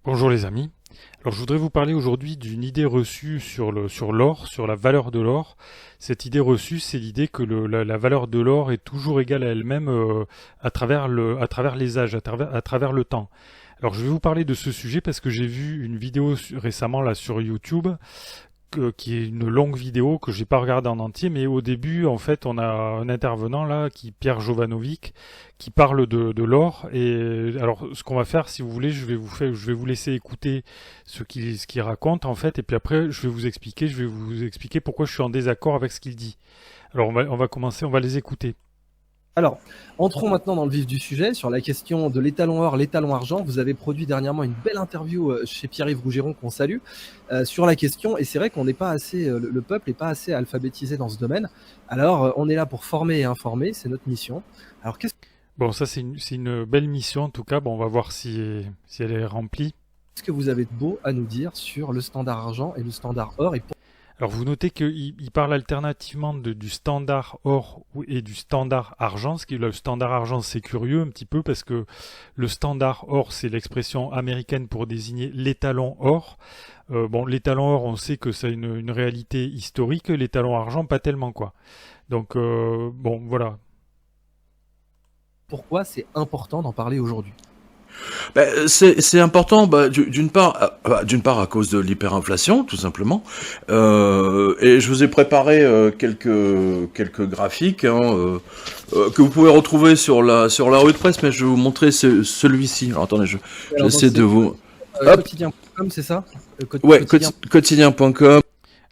Bonjour les amis. Alors je voudrais vous parler aujourd'hui d'une idée reçue sur l'or, sur la valeur de l'or. Cette idée reçue, c'est l'idée que la valeur de l'or est toujours égale à elle-même à travers les âges, à travers le temps. Alors je vais vous parler de ce sujet parce que j'ai vu une vidéo récemment là sur YouTube qui est une longue vidéo que j'ai pas regardée en entier, mais au début, en fait, on a un intervenant là, Pierre Jovanovic, qui parle de l'or. Et alors, ce qu'on va faire, si vous voulez, je vais vous laisser écouter ce qu'il raconte en fait, et puis après, je vais vous expliquer pourquoi je suis en désaccord avec ce qu'il dit. Alors, on va commencer, on va les écouter. Alors, entrons maintenant dans le vif du sujet sur la question de l'étalon or, l'étalon argent. Vous avez produit dernièrement une belle interview chez Pierre-Yves Rougeron qu'on salue sur la question. Et c'est vrai qu'on n'est pas assez, le peuple n'est pas assez alphabétisé dans ce domaine. Alors, on est là pour former et informer, c'est notre mission. Alors, qu'est-ce Bon, ça c'est une belle mission en tout cas. Bon, on va voir si elle est remplie. que vous avez de beau à nous dire sur le standard argent et le standard or et Alors vous notez qu'il parle alternativement du standard or et du standard argent. Ce qui est le standard argent, c'est curieux un petit peu parce que le standard or, c'est l'expression américaine pour désigner l'étalon or. Bon, l'étalon or, on sait que c'est une réalité historique. L'étalon argent, pas tellement quoi. Donc bon, voilà. pourquoi c'est important d'en parler aujourd'hui? C'est important, d'une part à cause de l'hyperinflation, tout simplement. Et je vous ai préparé quelques graphiques que vous pouvez retrouver sur la revue de presse, mais je vais vous montrer celui-ci. Alors attendez, Alors, donc, j'essaie de vous. Hop, quotidien.com, c'est ça? ouais, quotidien.com.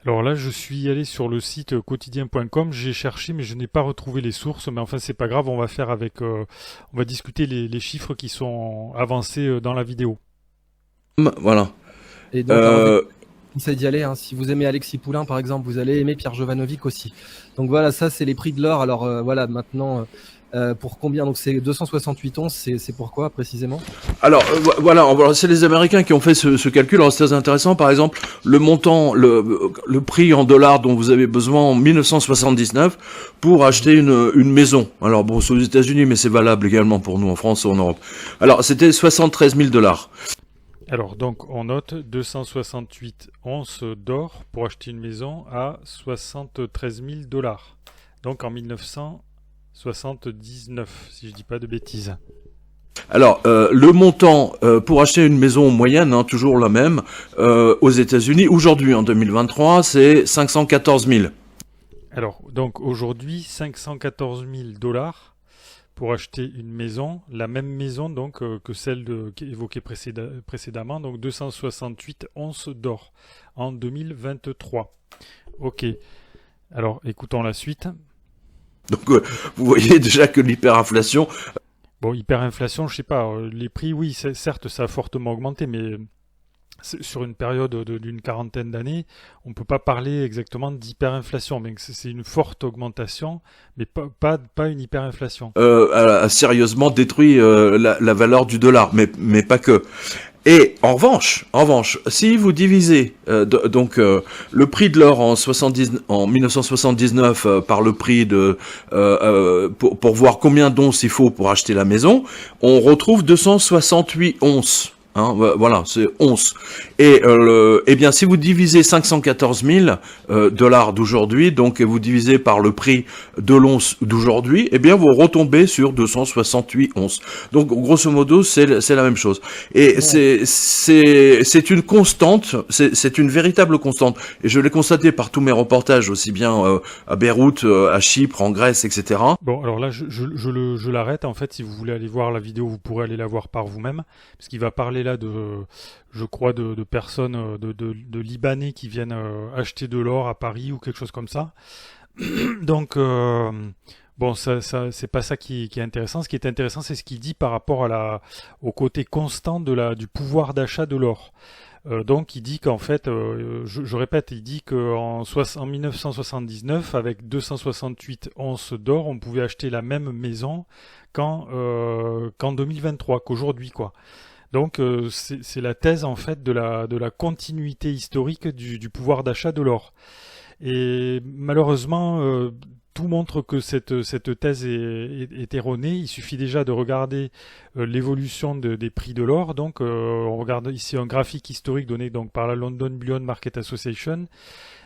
Alors là, je suis allé sur le site quotidien.com, j'ai cherché mais je n'ai pas retrouvé les sources, mais enfin c'est pas grave, on va discuter les chiffres qui sont avancés dans la vidéo. Voilà. Et donc, alors, conseille d'y aller, hein. Si vous aimez Alexis Poulain, par exemple, vous allez aimer Pierre Jovanovic aussi. Donc voilà, ça c'est les prix de l'or. Alors voilà, maintenant, pour combien? Donc c'est 268 onces, c'est pourquoi précisément? Alors voilà, c'est les Américains qui ont fait ce calcul. Alors c'est très intéressant. Par exemple, le montant, le prix en dollars dont vous avez besoin en 1979 pour acheter une maison. Alors bon, c'est aux États-Unis, mais c'est valable également pour nous en France et en Europe. Alors c'était 73 000 dollars. Alors donc on note 268 onces d'or pour acheter une maison à 73 000 dollars. Donc en 1979, si je dis pas de bêtises. Alors, le montant pour acheter une maison moyenne, hein, toujours la même, aux États-Unis, aujourd'hui en 2023, c'est 514 000. Alors donc aujourd'hui 514 000 dollars pour acheter une maison, la même maison donc que celle évoquée précédemment, donc 268 onces d'or en 2023. Ok, alors écoutons la suite. Donc vous voyez déjà que l'hyperinflation. Bon, hyperinflation, je sais pas, les prix, oui, certes, ça a fortement augmenté, mais sur une période d'une quarantaine d'années, on ne peut pas parler exactement d'hyperinflation, mais c'est une forte augmentation, mais pas une hyperinflation. A sérieusement détruit la valeur du dollar, mais pas que. Et en revanche, si vous divisez le prix de l'or en 1979 par le prix pour voir combien d'onces il faut pour acheter la maison, on retrouve 268 onces. Hein, voilà, c'est onces. Et eh bien, si vous divisez 514 000 dollars d'aujourd'hui, donc et vous divisez par le prix de l'once d'aujourd'hui, eh bien, vous retombez sur 268 onces. Donc, grosso modo, c'est la même chose. Et ouais. C'est une constante, c'est une véritable constante. Et je l'ai constaté par tous mes reportages, aussi bien à Beyrouth, à Chypre, en Grèce, etc. Bon, alors là, je l'arrête. En fait, si vous voulez aller voir la vidéo, vous pourrez aller la voir par vous-même, parce qu'il va parler là je crois, de personnes, de Libanais qui viennent acheter de l'or à Paris ou quelque chose comme ça. Donc, bon, c'est pas ça qui est intéressant. Ce qui est intéressant, c'est ce qu'il dit par rapport au côté constant du pouvoir d'achat de l'or. Donc il dit qu'en fait, je répète, il dit qu'en 1979, avec 268 onces d'or, on pouvait acheter la même maison qu'en 2023, qu'aujourd'hui, quoi. Donc c'est la thèse en fait de la continuité historique du pouvoir d'achat de l'or. Et malheureusement, tout montre que cette thèse est erronée. Il suffit déjà de regarder l'évolution des prix de l'or. Donc, on regarde ici un graphique historique donné donc par la London Bullion Market Association.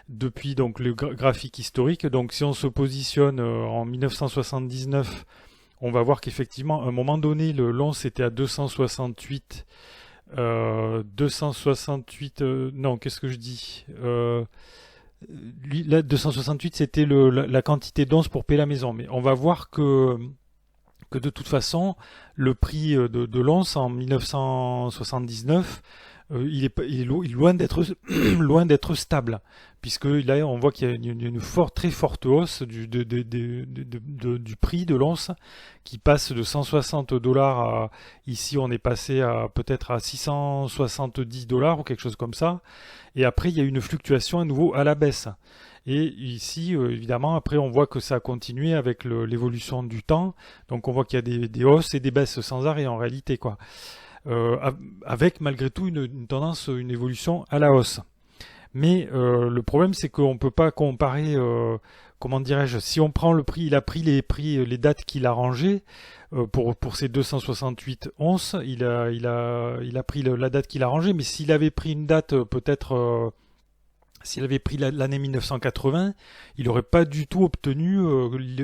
Depuis donc le graphique historique. Donc, si on se positionne en 1979, on va voir qu'effectivement, à un moment donné, l'once était à 268. 268. Non, qu'est-ce que je dis Là, 268, c'était la quantité d'onces pour payer la maison. Mais on va voir que de toute façon, le prix de l'once en 1979, il est loin d'être loin d'être stable, puisque là, on voit qu'il y a une très forte hausse du prix de l'once qui passe de 160 dollars à, ici, on est passé à peut-être à 670 dollars ou quelque chose comme ça. Et après, il y a une fluctuation à nouveau à la baisse. Et ici, évidemment, après, on voit que ça a continué avec l'évolution du temps. Donc, on voit qu'il y a des hausses et des baisses sans arrêt en réalité, quoi. Avec malgré tout une tendance, une évolution à la hausse. Mais le problème, c'est qu'on ne peut pas comparer, comment dirais-je, si on prend le prix, il a pris les dates qu'il a rangées pour ces 268 onces, il a pris la date qu'il a rangée, mais s'il avait pris une date peut-être s'il avait pris l'année 1980, il n'aurait pas du tout obtenu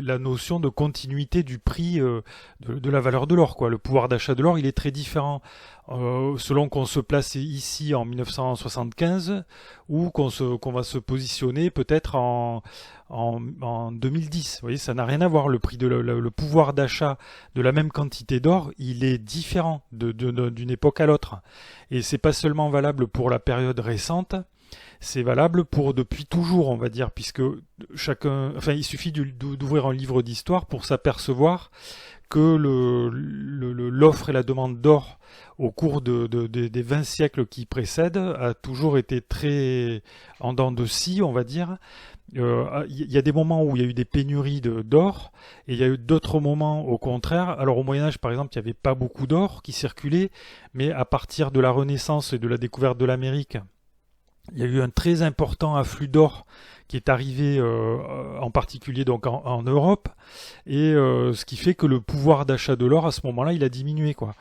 la notion de continuité du prix de la valeur de l'or, quoi. Le pouvoir d'achat de l'or, il est très différent selon qu'on se place ici en 1975 ou qu'on va se positionner peut-être en 2010. Vous voyez, ça n'a rien à voir. Le prix le pouvoir d'achat de la même quantité d'or, il est différent d'une époque à l'autre. Et c'est pas seulement valable pour la période récente. C'est valable pour depuis toujours, on va dire, puisque il suffit d'ouvrir un livre d'histoire pour s'apercevoir que l'offre et la demande d'or au cours des 20 siècles qui précèdent a toujours été très en dents de scie, on va dire. Il y a des moments où il y a eu des pénuries d'or, et il y a eu d'autres moments au contraire. Alors au Moyen-Âge, par exemple, il n'y avait pas beaucoup d'or qui circulait, mais à partir de la Renaissance et de la découverte de l'Amérique, il y a eu un très important afflux d'or qui est arrivé en particulier donc en Europe, et ce qui fait que le pouvoir d'achat de l'or à ce moment-là, il a diminué, quoi.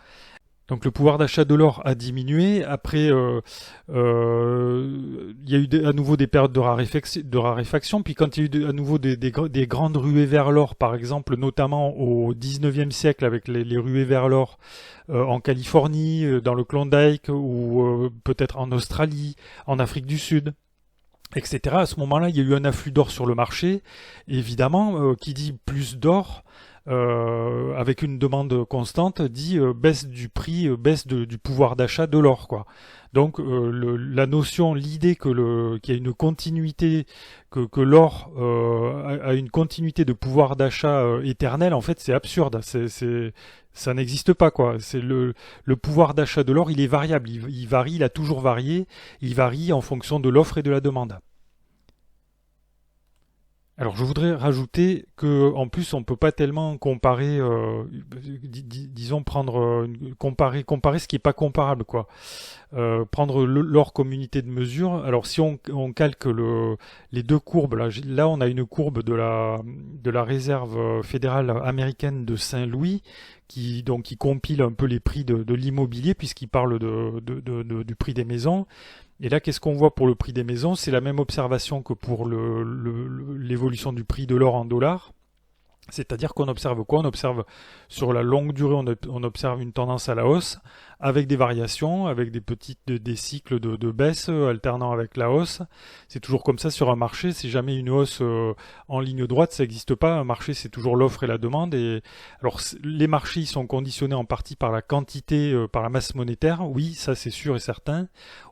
Donc le pouvoir d'achat de l'or a diminué. Après, il y a eu à nouveau des périodes de raréfaction. Puis quand il y a eu à nouveau des grandes ruées vers l'or, par exemple, notamment au 19e siècle avec les ruées vers l'or en Californie, dans le Klondike, ou peut-être en Australie, en Afrique du Sud, etc. À ce moment-là, il y a eu un afflux d'or sur le marché. Et évidemment, qui dit plus d'or, avec une demande constante, dit baisse du prix, baisse du pouvoir d'achat de l'or, quoi. Donc la notion, l'idée qu'il y a une continuité, que l'or a une continuité de pouvoir d'achat éternel, en fait, c'est absurde. Ça n'existe pas, quoi. C'est le pouvoir d'achat de l'or, il est variable, il varie, il a toujours varié, il varie en fonction de l'offre et de la demande. Alors je voudrais rajouter que en plus on peut pas tellement comparer, disons prendre comparer ce qui est pas comparable, quoi. Prendre l'or comme unité de mesure. Alors si on calque les deux courbes, là on a une courbe de la réserve fédérale américaine de Saint-Louis qui compile un peu les prix de l'immobilier puisqu'il parle du prix des maisons. Et là, qu'est-ce qu'on voit pour le prix des maisons? C'est la même observation que pour l'évolution du prix de l'or en dollars. C'est-à-dire qu'on observe quoi? On observe sur la longue durée, on observe une tendance à la hausse, avec des variations, avec des cycles de baisse alternant avec la hausse. C'est toujours comme ça sur un marché, c'est jamais une hausse en ligne droite, ça n'existe pas. Un marché, c'est toujours l'offre et la demande. Et alors, les marchés, ils sont conditionnés en partie par la quantité, par la masse monétaire. Oui, ça c'est sûr et certain.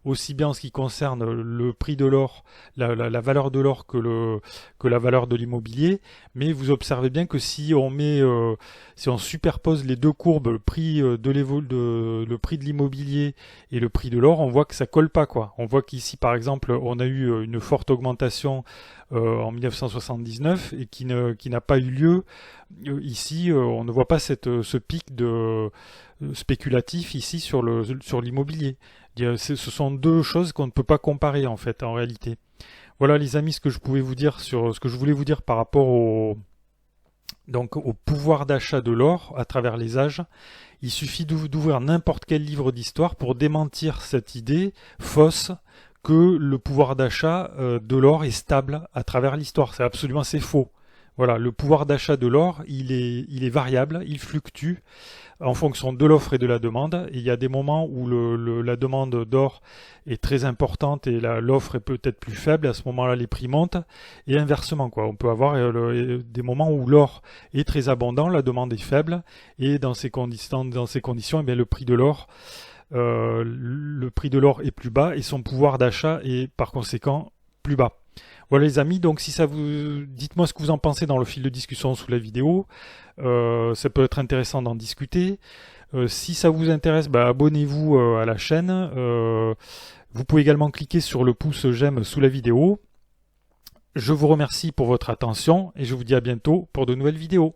Aussi bien en ce qui concerne le prix de l'or, la valeur de l'or que la valeur de l'immobilier. Mais vous observez bien que si on superpose les deux courbes, le prix le prix de l'immobilier et le prix de l'or, on voit que ça colle pas, quoi. On voit qu'ici, par exemple, on a eu une forte augmentation en 1979 et qui n'a pas eu lieu. Ici, on ne voit pas ce pic spéculatif ici sur l'immobilier. Ce sont deux choses qu'on ne peut pas comparer en fait, en réalité. Voilà les amis, ce que je pouvais vous dire sur ce que je voulais vous dire par rapport au pouvoir d'achat de l'or à travers les âges. Il suffit d'ouvrir n'importe quel livre d'histoire pour démentir cette idée fausse que le pouvoir d'achat de l'or est stable à travers l'histoire. C'est faux. Voilà, le pouvoir d'achat de l'or, il est variable, il fluctue en fonction de l'offre et de la demande. Et il y a des moments où la demande d'or est très importante et l'offre est peut-être plus faible. À ce moment-là, les prix montent. Et inversement, quoi. On peut avoir des moments où l'or est très abondant, la demande est faible. Et dans ces conditions, eh bien, le prix de l'or est plus bas et son pouvoir d'achat est par conséquent plus bas. Voilà les amis, donc si ça vous... dites-moi ce que vous en pensez dans le fil de discussion sous la vidéo. Ça peut être intéressant d'en discuter. Si ça vous intéresse, abonnez-vous à la chaîne. Vous pouvez également cliquer sur le pouce j'aime sous la vidéo. Je vous remercie pour votre attention et je vous dis à bientôt pour de nouvelles vidéos.